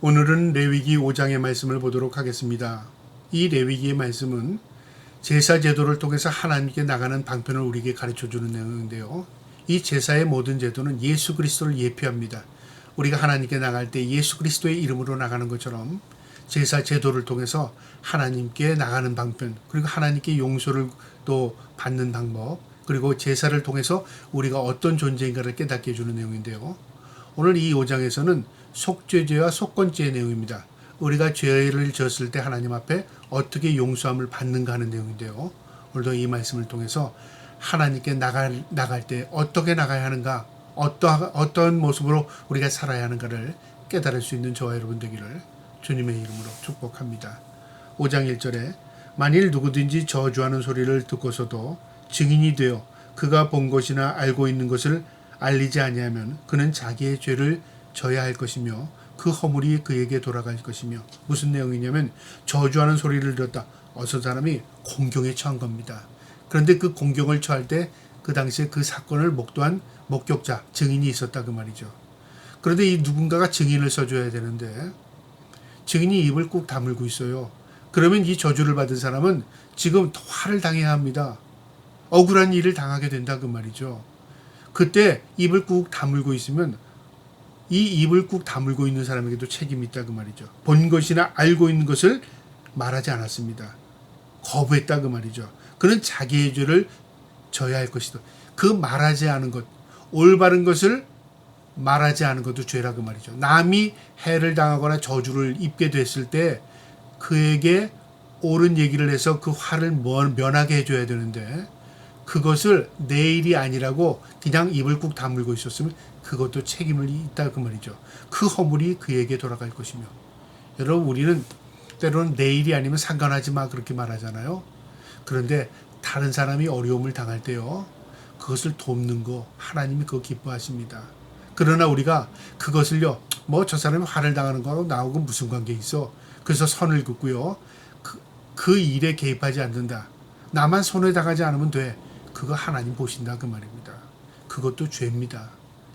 오늘은 레위기 5장의 말씀을 보도록 하겠습니다. 이 레위기의 말씀은 제사 제도를 통해서 하나님께 나가는 방편을 우리에게 가르쳐주는 내용인데요. 이 제사의 모든 제도는 예수 그리스도를 예표합니다. 우리가 하나님께 나갈 때 예수 그리스도의 이름으로 나가는 것처럼 제사 제도를 통해서 하나님께 나가는 방편, 그리고 하나님께 용서를 또 받는 방법, 그리고 제사를 통해서 우리가 어떤 존재인가를 깨닫게 해주는 내용인데요. 오늘 이 5장에서는 속죄죄와 속건죄의 내용입니다. 우리가 죄를 지었을 때 하나님 앞에 어떻게 용서함을 받는가 하는 내용인데요. 오늘도 이 말씀을 통해서 하나님께 나갈 때 어떻게 나가야 하는가, 어떠한 모습으로 우리가 살아야 하는가를 깨달을 수 있는 저와 여러분 되기를 주님의 이름으로 축복합니다. 5장 1절에 만일 누구든지 저주하는 소리를 듣고서도 증인이 되어 그가 본 것이나 알고 있는 것을 알리지 아니하면 그는 자기의 죄를 져야 할 것이며 그 허물이 그에게 돌아갈 것이며, 무슨 내용이냐면 저주하는 소리를 들었다. 어떤 사람이 공경에 처한 겁니다. 그런데 그 공경을 처할 때 그 당시에 그 사건을 목도한 목격자, 증인이 있었다 그 말이죠. 그런데 이 누군가가 증인을 써줘야 되는데 증인이 입을 꾹 다물고 있어요. 그러면 이 저주를 받은 사람은 지금 화를 당해야 합니다. 억울한 일을 당하게 된다 그 말이죠. 그때 입을 꾹 다물고 있으면 이 입을 꾹 다물고 있는 사람에게도 책임이 있다 그 말이죠. 본 것이나 알고 있는 것을 말하지 않았습니다. 거부했다 그 말이죠. 그는 자기의 죄를 져야 할 것이다. 그 말하지 않은 것, 올바른 것을 말하지 않은 것도 죄라 그 말이죠. 남이 해를 당하거나 저주를 입게 됐을 때 그에게 옳은 얘기를 해서 그 화를 면하게 해줘야 되는데, 그것을 내 일이 아니라고 그냥 입을 꾹 다물고 있었으면 그것도 책임을 있다 그 말이죠. 그 허물이 그에게 돌아갈 것이며. 여러분, 우리는 때로는 내 일이 아니면 상관하지 마 그렇게 말하잖아요. 그런데 다른 사람이 어려움을 당할 때요, 그것을 돕는 거 하나님이 그거 기뻐하십니다. 그러나 우리가 그것을요, 뭐 저 사람이 화를 당하는 거하고 나하고 무슨 관계 있어, 그래서 선을 긋고요, 그 일에 개입하지 않는다. 나만 손해당하지 않으면 돼. 그거 하나님 보신다 그 말입니다. 그것도 죄입니다.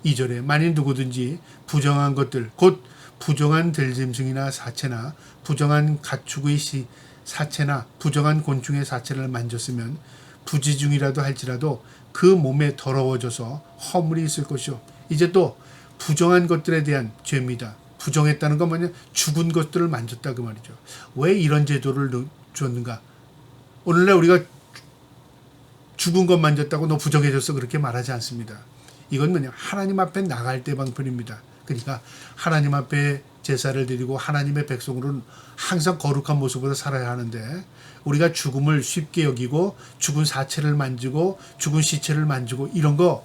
2절에 만일 누구든지 부정한 것들, 곧 부정한 들짐승이나 사체나 부정한 가축의 사체나 부정한 곤충의 사체를 만졌으면 부지중이라도 할지라도 그 몸에 더러워져서 허물이 있을 것이요. 이제 또 부정한 것들에 대한 죄입니다. 부정했다는 건 뭐냐? 죽은 것들을 만졌다 그 말이죠. 왜 이런 제도를 줬는가? 오늘날 우리가 죽은 것 만졌다고 너 부정해졌어 그렇게 말하지 않습니다. 이건 뭐냐? 하나님 앞에 나갈 때 방편입니다. 그러니까 하나님 앞에 제사를 드리고 하나님의 백성으로는 항상 거룩한 모습으로 살아야 하는데, 우리가 죽음을 쉽게 여기고 죽은 사체를 만지고 죽은 시체를 만지고 이런 거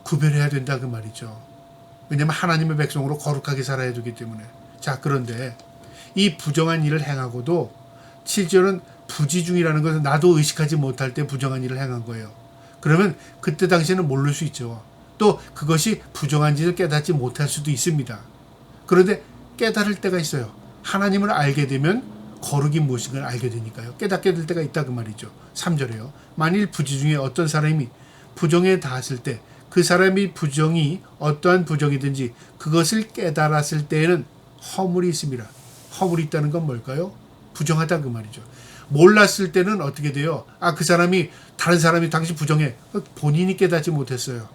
구별해야 된다 그 말이죠. 왜냐하면 하나님의 백성으로 거룩하게 살아야 되기 때문에. 자, 그런데 이 부정한 일을 행하고도 실제로는 부지중이라는 것은 나도 의식하지 못할 때 부정한 일을 행한 거예요. 그러면 그때 당시에는 모를 수 있죠. 또 그것이 부정한지를 깨닫지 못할 수도 있습니다. 그런데 깨달을 때가 있어요. 하나님을 알게 되면 거룩이 무엇인가를 알게 되니까요. 깨닫게 될 때가 있다 그 말이죠. 3절에요. 만일 부지중에 어떤 사람이 부정에 닿았을 때 그 사람이 부정이 어떠한 부정이든지 그것을 깨달았을 때에는 허물이 있습니다. 허물이 있다는 건 뭘까요? 부정하다 그 말이죠. 몰랐을 때는 어떻게 돼요? 그 사람이, 다른 사람이 당신 부정해. 본인이 깨닫지 못했어요.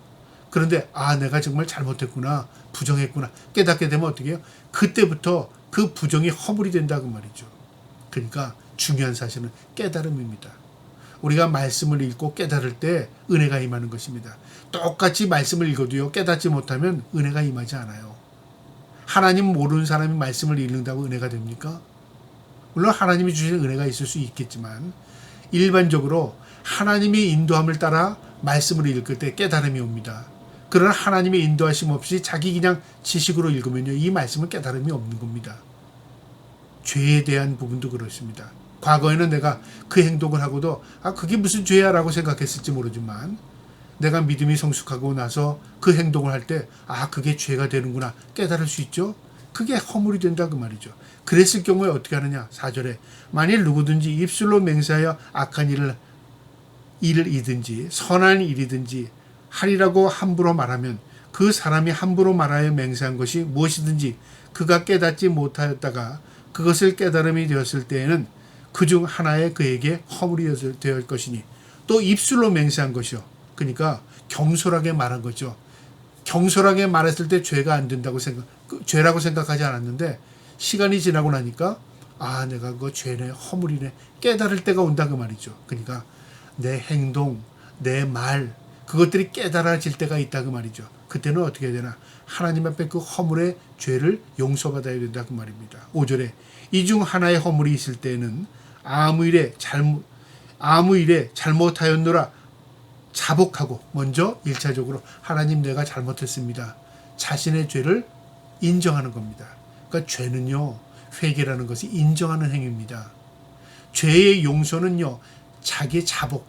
그런데 내가 정말 잘못했구나, 부정했구나 깨닫게 되면 어떻게 해요? 그때부터 그 부정이 허물이 된다 그 말이죠. 그러니까 중요한 사실은 깨달음입니다. 우리가 말씀을 읽고 깨달을 때 은혜가 임하는 것입니다. 똑같이 말씀을 읽어도요, 깨닫지 못하면 은혜가 임하지 않아요. 하나님 모르는 사람이 말씀을 읽는다고 은혜가 됩니까? 물론 하나님이 주시는 은혜가 있을 수 있겠지만, 일반적으로 하나님의 인도함을 따라 말씀을 읽을 때 깨달음이 옵니다. 그러나 하나님의 인도하심 없이 자기 그냥 지식으로 읽으면요, 이 말씀은 깨달음이 없는 겁니다. 죄에 대한 부분도 그렇습니다. 과거에는 내가 그 행동을 하고도 그게 무슨 죄야 라고 생각했을지 모르지만, 내가 믿음이 성숙하고 나서 그 행동을 할 때 그게 죄가 되는구나 깨달을 수 있죠. 그게 허물이 된다 그 말이죠. 그랬을 경우에 어떻게 하느냐? 4절에 만일 누구든지 입술로 맹세하여 악한 일을 이든지 선한 일이든지 하리라고 함부로 말하면 그 사람이 함부로 말하여 맹세한 것이 무엇이든지 그가 깨닫지 못하였다가 그것을 깨달음이 되었을 때에는 그중 하나에 그에게 허물이 되었을 것이니 또 입술로 맹세한 것이요. 그러니까 경솔하게 말한 거죠. 경솔하게 말했을 때 죄가 안 된다고 죄라고 생각하지 않았는데 시간이 지나고 나니까 내가 그거 죄네, 허물이네 깨달을 때가 온다 그 말이죠. 그러니까 내 행동, 내 말 그것들이 깨달아질 때가 있다 그 말이죠. 그때는 어떻게 해야 되나? 하나님 앞에 그 허물의 죄를 용서받아야 된다 그 말입니다. 5절에 이 중 하나의 허물이 있을 때는 아무 일에 잘못하였노라 자복하고 먼저 1차적으로 하나님 내가 잘못했습니다. 자신의 죄를 인정하는 겁니다. 그러니까 죄는요, 회개라는 것이 인정하는 행위입니다. 죄의 용서는요, 자기의 자복,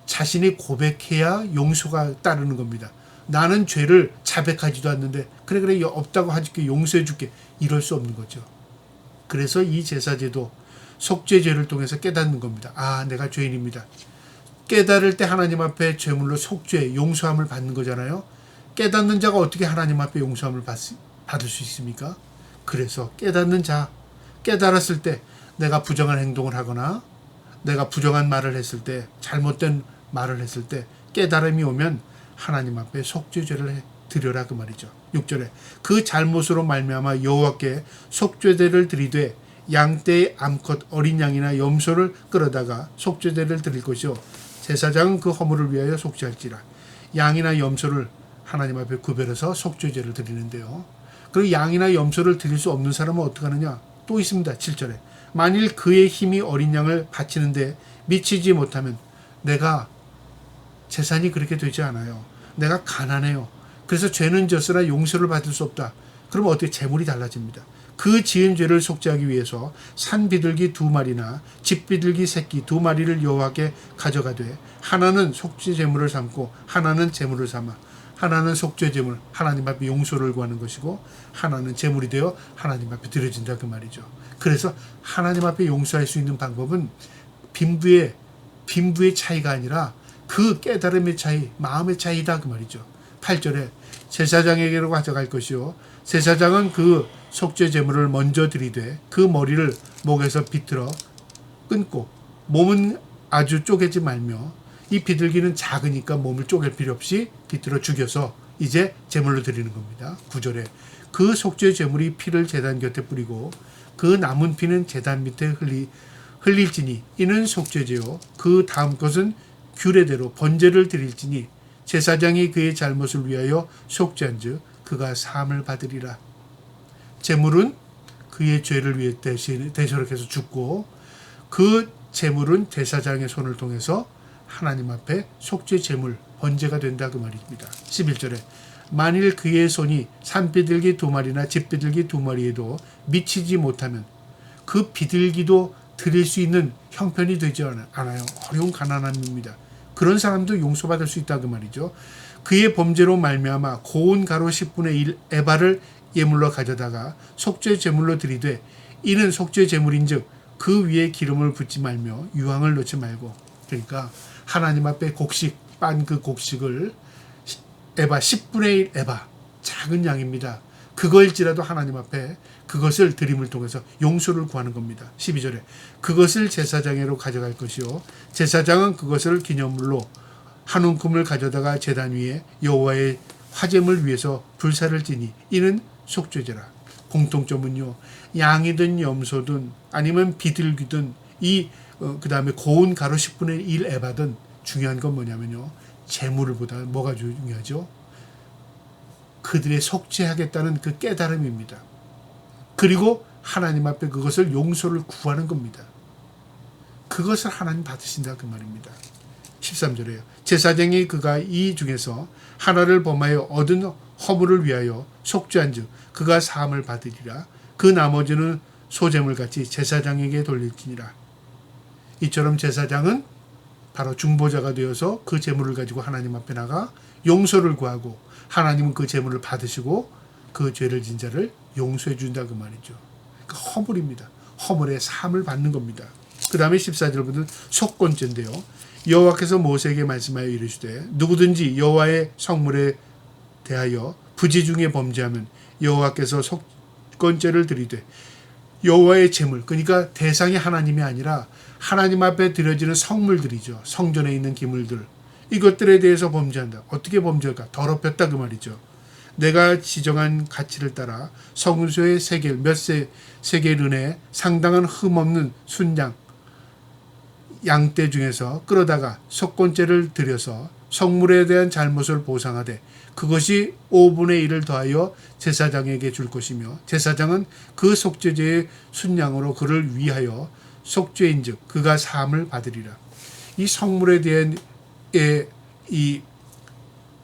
자신이 고백해야 용서가 따르는 겁니다. 나는 죄를 자백하지도 않는데 그래 없다고 하줄게, 용서해 줄게, 이럴 수 없는 거죠. 그래서 이 제사제도 속죄죄를 통해서 깨닫는 겁니다. 내가 죄인입니다. 깨달을 때 하나님 앞에 죄물로 속죄, 용서함을 받는 거잖아요. 깨닫는 자가 어떻게 하나님 앞에 용서함을 받을 수 있습니까? 그래서 깨닫는 자, 깨달았을 때 내가 부정한 행동을 하거나 내가 부정한 말을 했을 때, 잘못된 말을 했을 때 깨달음이 오면 하나님 앞에 속죄죄를 드려라 그 말이죠. 6절에 그 잘못으로 말미암아 여호와께 속죄제를 드리되 양떼의 암컷 어린 양이나 염소를 끌어다가 속죄제를 드릴 것이요 제사장은 그 허물을 위하여 속죄할지라. 양이나 염소를 하나님 앞에 구별해서 속죄제를 드리는데요. 그리고 양이나 염소를 드릴 수 없는 사람은 어떻게 하느냐? 또 있습니다. 7절에 만일 그의 힘이 어린 양을 바치는데 미치지 못하면 내가 재산이 그렇게 되지 않아요. 내가 가난해요. 그래서 죄는 졌으나 용서를 받을 수 없다. 그러면 어떻게 재물이 달라집니다. 그 지은 죄를 속죄하기 위해서 산 비둘기 2마리나 집 비둘기 새끼 2마리를 여호와께 가져가되 하나는 속죄 제물을 삼고 하나는 제물을 삼아 하나는 속죄 제물 하나님 앞에 용서를 구하는 것이고 하나는 제물이 되어 하나님 앞에 드려진다 그 말이죠. 그래서 하나님 앞에 용서할 수 있는 방법은 빈부의 차이가 아니라 그 깨달음의 차이, 마음의 차이다 그 말이죠. 8절에 제사장에게로 가져갈 것이요 제사장은 그 속죄 제물을 먼저 드리되 그 머리를 목에서 비틀어 끊고 몸은 아주 쪼개지 말며 이 비둘기는 작으니까 몸을 쪼갤 필요 없이 비틀어 죽여서 이제 제물로 드리는 겁니다. 9절에 그 속죄 제물이 피를 제단 곁에 뿌리고 그 남은 피는 제단 밑에 흘릴지니 이는 속죄제요 그 다음 것은 규례대로 번제를 드릴지니 제사장이 그의 잘못을 위하여 속죄한즉 그가 사함을 받으리라. 제물은 그의 죄를 위해 대속해서 죽고 그 제물은 제사장의 손을 통해서 하나님 앞에 속죄 제물 번제가 된다 그 말입니다. 11절에 만일 그의 손이 산비둘기 2마리나 집비둘기 2마리에도 미치지 못하면 그 비둘기도 드릴 수 있는 형편이 되지 않아요. 어려운 가난함입니다. 그런 사람도 용서받을 수 있다 그 말이죠. 그의 범죄로 말미암아 고운 가루 10분의 1 에바를 예물로 가져다가 속죄 제물로 드리되 이는 속죄 제물인즉 그 위에 기름을 붓지 말며 유황을 넣지 말고 그러니까 하나님 앞에 곡식 빤 그 곡식을 에바 10분의 1 에바 작은 양입니다. 그거일지라도 하나님 앞에 그것을 드림을 통해서 용서를 구하는 겁니다. 12절에 그것을 제사장에로 가져갈 것이요 제사장은 그것을 기념물로 한 움큼을 가져다가 제단 위에 여호와의 화제물 위에서 불사를 지니 이는 속죄제라. 공통점은요 양이든 염소든 아니면 비둘기든 그 다음에 고운 가루 10분의 1 에바든 중요한 건 뭐냐면요 제물보다 뭐가 중요하죠? 그들의 속죄하겠다는 그 깨달음입니다. 그리고 하나님 앞에 그것을 용서를 구하는 겁니다. 그것을 하나님 받으신다 그 말입니다. 13절에요. 제사장이 그가 이 중에서 하나를 범하여 얻은 허물을 위하여 속죄한즉 그가 사함을 받으리라. 그 나머지는 소제물같이 제사장에게 돌릴지니라. 이처럼 제사장은 바로 중보자가 되어서 그 제물을 가지고 하나님 앞에 나가 용서를 구하고 하나님은 그 제물을 받으시고 그 죄를 진 자를 용서해 준다 그 말이죠. 그러니까 허물입니다. 허물의 사함을 받는 겁니다. 그 다음에 14절부터는 속건죄인데요. 여호와께서 모세에게 말씀하여 이르시되 누구든지 여호와의 성물에 대하여 부지 중에 범죄하면 여호와께서 속건제를 드리되 여호와의 제물, 그러니까 대상이 하나님이 아니라 하나님 앞에 드려지는 성물들이죠. 성전에 있는 기물들, 이것들에 대해서 범죄한다. 어떻게 범죄할까? 더럽혔다 그 말이죠. 내가 지정한 가치를 따라 성소의 세겔, 세겔 은에 상당한 흠없는 순양 양떼 중에서 끌어다가 속건제를 드려서 성물에 대한 잘못을 보상하되 그것이 5분의 1을 더하여 제사장에게 줄 것이며 제사장은 그 속죄제의 순양으로 그를 위하여 속죄인즉 그가 사함을 받으리라. 이 성물에 대한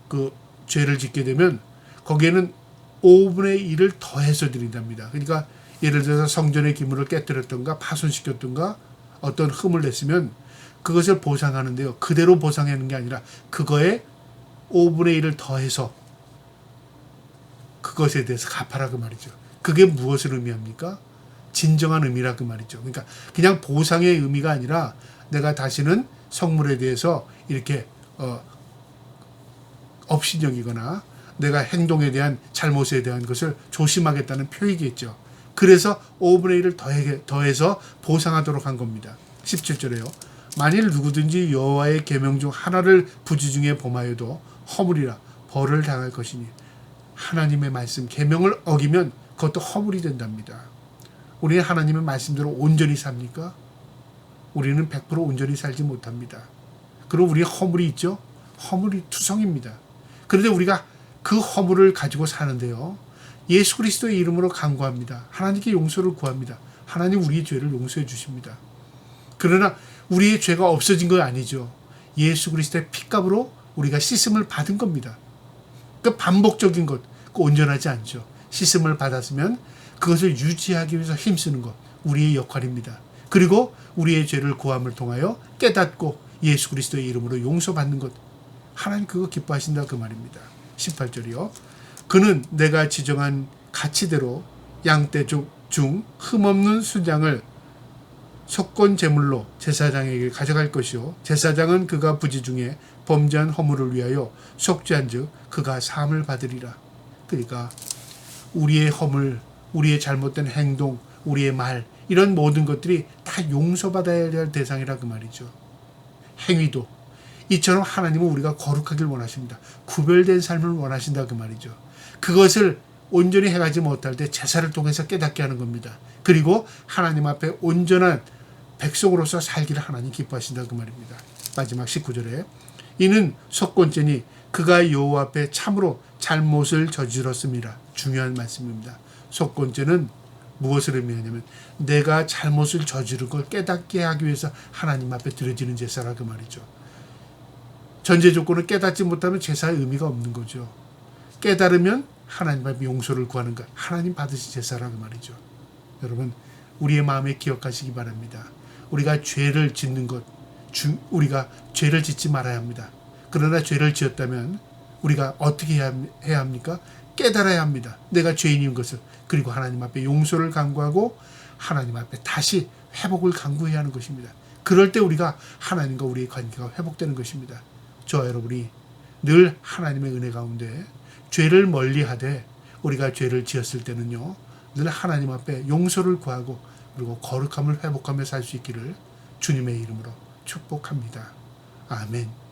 그 죄를 짓게 되면 거기에는 5분의 1을 더해서 드린답니다. 그러니까 예를 들어서 성전의 기물을 깨뜨렸던가 파손시켰던가 어떤 흠을 냈으면 그것을 보상하는데요. 그대로 보상하는 게 아니라 그거에 5분의 1을 더해서 그것에 대해서 갚아라 그 말이죠. 그게 무엇을 의미합니까? 진정한 의미라 그 말이죠. 그러니까 그냥 보상의 의미가 아니라 내가 다시는 성물에 대해서 이렇게 업신여기거나 내가 행동에 대한 잘못에 대한 것을 조심하겠다는 표현이겠죠. 그래서 5분의 1을 더해서 보상하도록 한 겁니다. 17절에요. 만일 누구든지 여호와의 계명 중 하나를 부지중에 범하여도 허물이라 벌을 당할 것이니 하나님의 말씀 계명을 어기면 그것도 허물이 된답니다. 우리는 하나님의 말씀대로 온전히 삽니까? 우리는 100% 온전히 살지 못합니다. 그리고 우리의 허물이 있죠? 허물이 투성입니다. 그런데 우리가 그 허물을 가지고 사는데요. 예수 그리스도의 이름으로 간구합니다. 하나님께 용서를 구합니다. 하나님 우리의 죄를 용서해 주십니다. 그러나 우리의 죄가 없어진 건 아니죠. 예수 그리스도의 피값으로 우리가 씻음을 받은 겁니다. 그 반복적인 것, 그 온전하지 않죠. 씻음을 받았으면 그것을 유지하기 위해서 힘쓰는 것, 우리의 역할입니다. 그리고 우리의 죄를 구함을 통하여 깨닫고 예수 그리스도의 이름으로 용서받는 것, 하나님 그거 기뻐하신다 그 말입니다. 18절이요. 그는 내가 지정한 가치대로 양떼 중 흠없는 순양을 속건 제물로 제사장에게 가져갈 것이요 제사장은 그가 부지 중에 범죄한 허물을 위하여 속죄한즉 그가 사함을 받으리라. 그러니까 우리의 허물, 우리의 잘못된 행동, 우리의 말 이런 모든 것들이 다 용서받아야 할 대상이라 그 말이죠. 행위도 이처럼 하나님은 우리가 거룩하길 원하십니다. 구별된 삶을 원하신다 그 말이죠. 그것을 온전히 해가지 못할 때 제사를 통해서 깨닫게 하는 겁니다. 그리고 하나님 앞에 온전한 백성으로서 살기를 하나님 기뻐하신다 그 말입니다. 마지막 19절에 이는 속건죄니 그가 여호와 앞에 참으로 잘못을 저질렀음이라. 중요한 말씀입니다. 속건죄는 무엇을 의미하냐면 내가 잘못을 저지른 걸 깨닫게 하기 위해서 하나님 앞에 드려지는 제사라 그 말이죠. 전제 조건을 깨닫지 못하면 제사의 의미가 없는 거죠. 깨달으면 하나님 앞에 용서를 구하는 것, 하나님 받으신 제사라 그 말이죠. 여러분 우리의 마음에 기억하시기 바랍니다. 우리가 죄를 짓는 것, 우리가 죄를 짓지 말아야 합니다. 그러나 죄를 지었다면 우리가 어떻게 해야 합니까? 깨달아야 합니다. 내가 죄인인 것을. 그리고 하나님 앞에 용서를 간구하고 하나님 앞에 다시 회복을 간구해야 하는 것입니다. 그럴 때 우리가 하나님과 우리의 관계가 회복되는 것입니다. 저와 여러분이 늘 하나님의 은혜 가운데 죄를 멀리하되 우리가 죄를 지었을 때는요. 늘 하나님 앞에 용서를 구하고 그리고 거룩함을 회복하며 살 수 있기를 주님의 이름으로 축복합니다. 아멘.